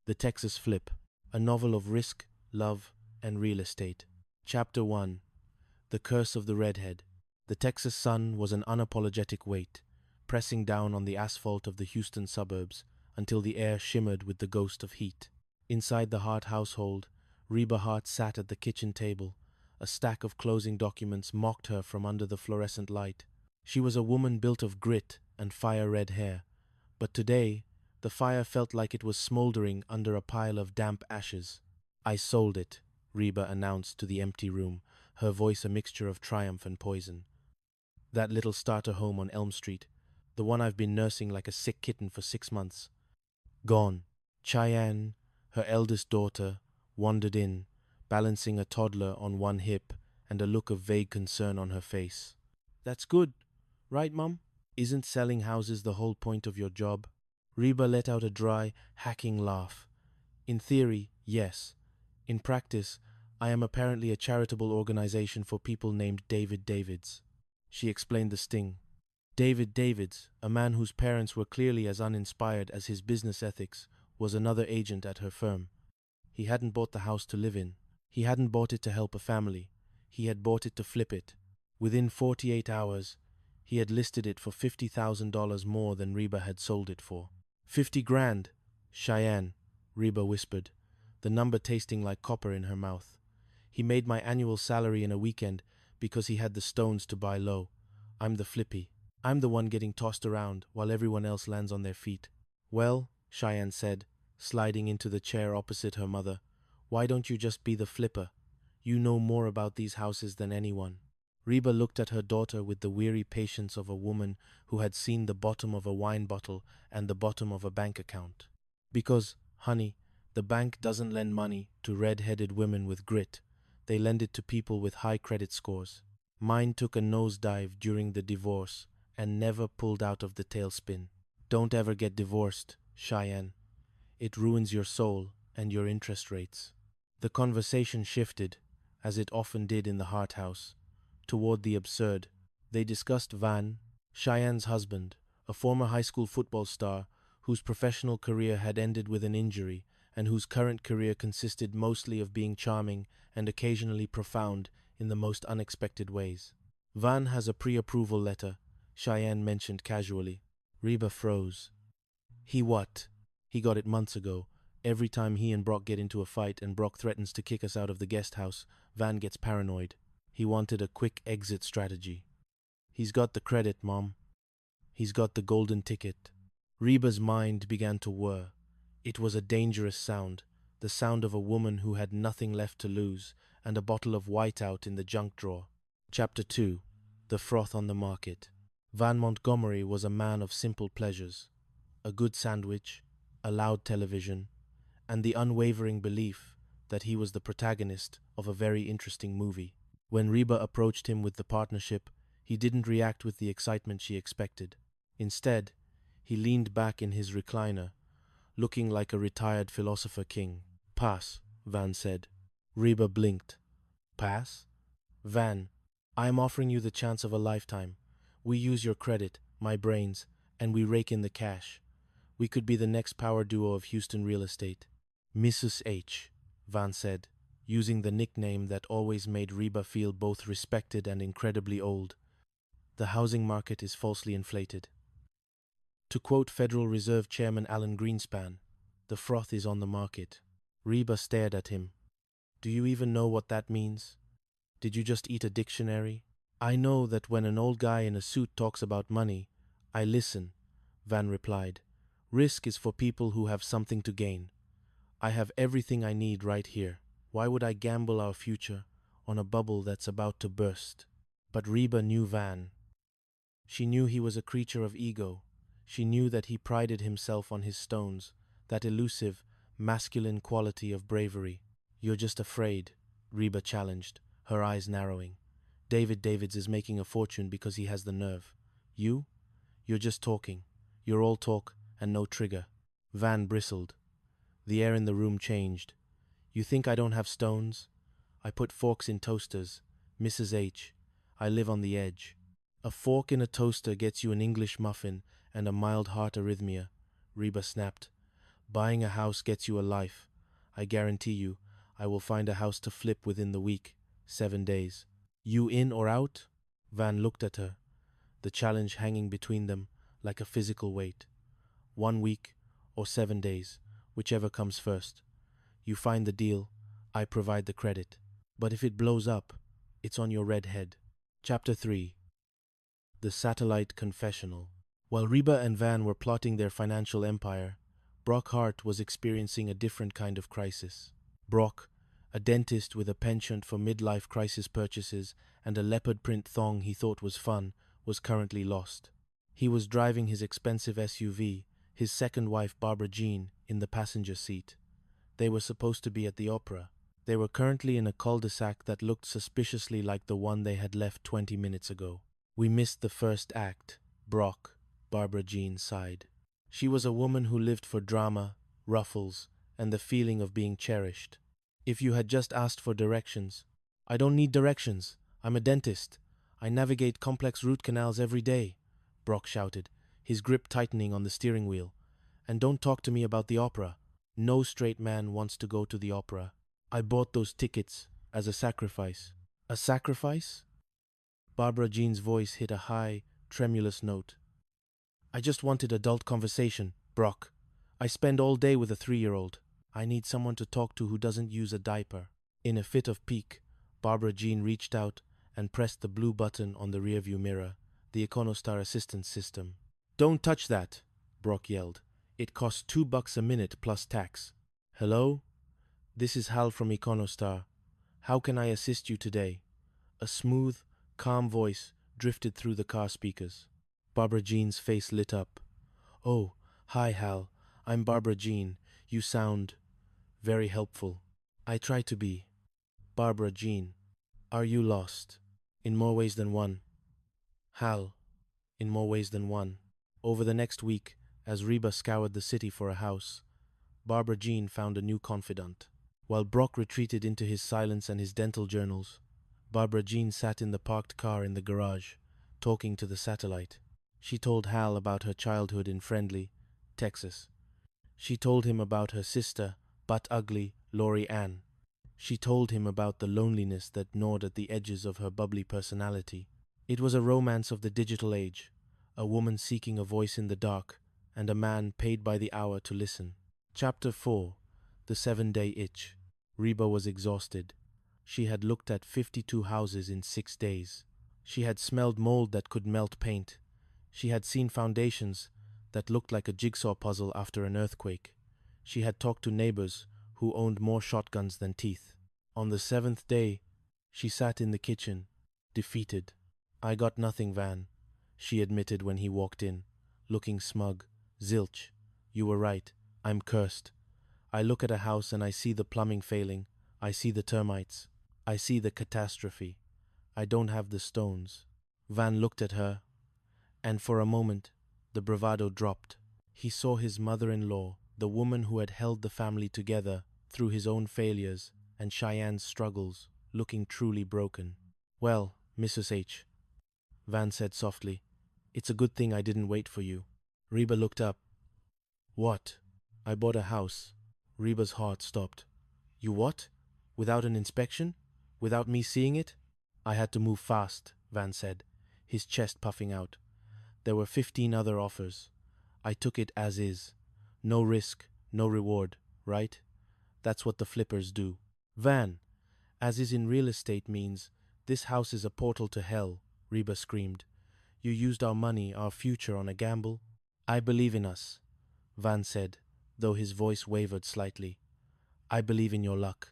The Texas Flip, a novel of risk, love, and real estate. Chapter 1. The Curse of the Redhead. The Texas sun was an unapologetic weight, pressing down on the asphalt of the Houston suburbs until the air shimmered with the ghost of heat. Inside the Hart household, Reba Hart sat at the kitchen table. A stack of closing documents mocked her from under the fluorescent light. She was a woman built of grit and fire-red hair, but today the fire felt like it was smoldering under a pile of damp ashes. "I sold it," Reba announced to the empty room, her voice a mixture of triumph and poison. "That little starter home on Elm Street, the one I've been nursing like a sick kitten for 6 months. Gone." Cheyenne, her eldest daughter, wandered in, balancing a toddler on one hip and a look of vague concern on her face. "That's good, right, Mum? Isn't selling houses the whole point of your job?" Reba let out a dry, hacking laugh. "In theory, yes. In practice, I am apparently a charitable organization for people named David Davids." She explained the sting. David Davids, a man whose parents were clearly as uninspired as his business ethics, was another agent at her firm. He hadn't bought the house to live in. He hadn't bought it to help a family. He had bought it to flip it. Within 48 hours, he had listed it for $50,000 more than Reba had sold it for. 50 grand, Cheyenne, Reba whispered, the number tasting like copper in her mouth. "He made my annual salary in a weekend because he had the stones to buy low. I'm the flippy. I'm the one getting tossed around while everyone else lands on their feet." "Well," Cheyenne said, sliding into the chair opposite her mother, "why don't you just be the flipper? You know more about these houses than anyone." Reba looked at her daughter with the weary patience of a woman who had seen the bottom of a wine bottle and the bottom of a bank account. "Because, honey, the bank doesn't lend money to red-headed women with grit. They lend it to people with high credit scores. Mine took a nosedive during the divorce and never pulled out of the tailspin. Don't ever get divorced, Cheyenne. It ruins your soul and your interest rates." The conversation shifted, as it often did in the Hart house, toward the absurd. They discussed Van, Cheyenne's husband, a former high school football star whose professional career had ended with an injury and whose current career consisted mostly of being charming and occasionally profound in the most unexpected ways. "Van has a pre-approval letter," Cheyenne mentioned casually. Reba froze. "He what?" "He got it months ago. Every time he and Brock get into a fight and Brock threatens to kick us out of the guest house, Van gets paranoid. He wanted a quick exit strategy." "He's got the credit, Mom. He's got the golden ticket." Reba's mind began to whir. It was a dangerous sound, the sound of a woman who had nothing left to lose and a bottle of whiteout in the junk drawer. Chapter 2. The Froth on the Market. Van Montgomery was a man of simple pleasures. A good sandwich, a loud television, and the unwavering belief that he was the protagonist of a very interesting movie. When Reba approached him with the partnership, he didn't react with the excitement she expected. Instead, he leaned back in his recliner, looking like a retired philosopher king. "Pass," Van said. Reba blinked. "Pass?" "Van, I am offering you the chance of a lifetime. We use your credit, my brains, and we rake in the cash. We could be the next power duo of Houston real estate." "Mrs. H," Van said, using the nickname that always made Reba feel both respected and incredibly old. "The housing market is falsely inflated. To quote Federal Reserve Chairman Alan Greenspan, the froth is on the market." Reba stared at him. "Do you even know what that means? Did you just eat a dictionary?" "I know that when an old guy in a suit talks about money, I listen," Van replied. "Risk is for people who have something to gain. I have everything I need right here. Why would I gamble our future on a bubble that's about to burst?" But Reba knew Van. She knew he was a creature of ego. She knew that he prided himself on his stones, that elusive, masculine quality of bravery. "You're just afraid," Reba challenged, her eyes narrowing. "David Davids is making a fortune because he has the nerve. You? You're just talking. You're all talk and no trigger." Van bristled. The air in the room changed. "You think I don't have stones? I put forks in toasters, Mrs. H. I live on the edge." "A fork in a toaster gets you an English muffin and a mild heart arrhythmia," Reba snapped. Buying a house gets you a life. I guarantee you, I will find a house to flip within the week, 7 days. You in or out? Van looked at her, the challenge hanging between them like a physical weight. 1 week or 7 days, whichever comes first. You find the deal, I provide the credit. But if it blows up, it's on your red head. Chapter 3. The Satellite Confessional. While Reba and Van were plotting their financial empire, Brock Hart was experiencing a different kind of crisis. Brock, a dentist with a penchant for midlife crisis purchases and a leopard print thong he thought was fun, was currently lost. He was driving his expensive SUV, his second wife Barbara Jean, in the passenger seat. They were supposed to be at the opera. They were currently in a cul-de-sac that looked suspiciously like the one they had left 20 minutes ago. We missed the first act, Brock, Barbara Jean sighed. She was a woman who lived for drama, ruffles, and the feeling of being cherished. If you had just asked for directions. I don't need directions. I'm a dentist. I navigate complex root canals every day, Brock shouted, his grip tightening on the steering wheel. And don't talk to me about the opera. No straight man wants to go to the opera. I bought those tickets as a sacrifice. A sacrifice? Barbara Jean's voice hit a high, tremulous note. I just wanted adult conversation, Brock. I spend all day with a 3-year-old. I need someone to talk to who doesn't use a diaper. In a fit of pique, Barbara Jean reached out and pressed the blue button on the rearview mirror, the Econostar assistance system. Don't touch that, Brock yelled. It costs $2 a minute plus tax. Hello? This is Hal from Econostar. How can I assist you today? A smooth, calm voice drifted through the car speakers. Barbara Jean's face lit up. Oh, hi Hal. I'm Barbara Jean. You sound very helpful. I try to be. Barbara Jean. Are you lost? In more ways than one. Hal. In more ways than one. Over the next week, as Reba scoured the city for a house, Barbara Jean found a new confidant. While Brock retreated into his silence and his dental journals, Barbara Jean sat in the parked car in the garage, talking to the satellite. She told Hal about her childhood in Friendly, Texas. She told him about her sister, but ugly, Lori Ann. She told him about the loneliness that gnawed at the edges of her bubbly personality. It was a romance of the digital age, a woman seeking a voice in the dark, and a man paid by the hour to listen. Chapter 4. The 7-Day Itch. Reba was exhausted. She had looked at 52 houses in 6 days. She had smelled mold that could melt paint. She had seen foundations that looked like a jigsaw puzzle after an earthquake. She had talked to neighbors who owned more shotguns than teeth. On the 7th day, she sat in the kitchen, defeated. I got nothing, Van, she admitted when he walked in, looking smug. Zilch, you were right. I'm cursed. I look at a house and I see the plumbing failing. I see the termites. I see the catastrophe. I don't have the stones. Van looked at her, and for a moment, the bravado dropped. He saw his mother-in-law, the woman who had held the family together through his own failures and Cheyenne's struggles, looking truly broken. Well, Mrs. H., Van said softly, it's a good thing I didn't wait for you. Reba looked up. What? I bought a house. Reba's heart stopped. You what? Without an inspection? Without me seeing it? I had to move fast, Van said, his chest puffing out. There were 15 other offers. I took it as is. No risk, no reward, right? That's what the flippers do. Van, as is in real estate means, this house is a portal to hell, Reba screamed. You used our money, our future on a gamble? I believe in us, Van said, though his voice wavered slightly. I believe in your luck.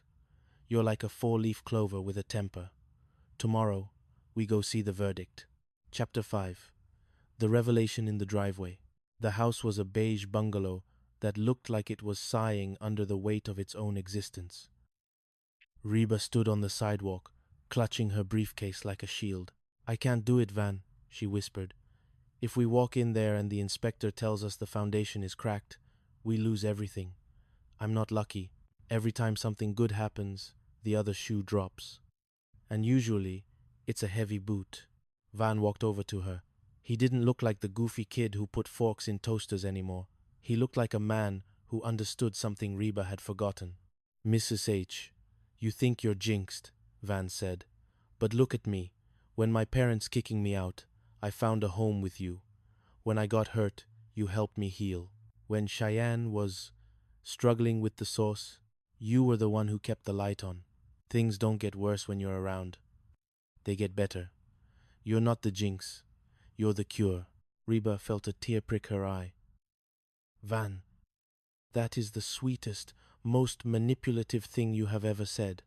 You're like a 4-leaf clover with a temper. Tomorrow, we go see the verdict. Chapter 5. The Revelation in the Driveway. The house was a beige bungalow that looked like it was sighing under the weight of its own existence. Reba stood on the sidewalk, clutching her briefcase like a shield. I can't do it, Van, she whispered. If we walk in there and the inspector tells us the foundation is cracked, we lose everything. I'm not lucky. Every time something good happens, the other shoe drops. And usually, it's a heavy boot. Van walked over to her. He didn't look like the goofy kid who put forks in toasters anymore. He looked like a man who understood something Reba had forgotten. Mrs. H, you think you're jinxed, Van said. But look at me. When my parents kicking me out, I found a home with you. When I got hurt, you helped me heal. When Cheyenne was struggling with the sauce, you were the one who kept the light on. Things don't get worse when you're around. They get better. You're not the jinx. You're the cure. Reba felt a tear prick her eye. Van, that is the sweetest, most manipulative thing you have ever said.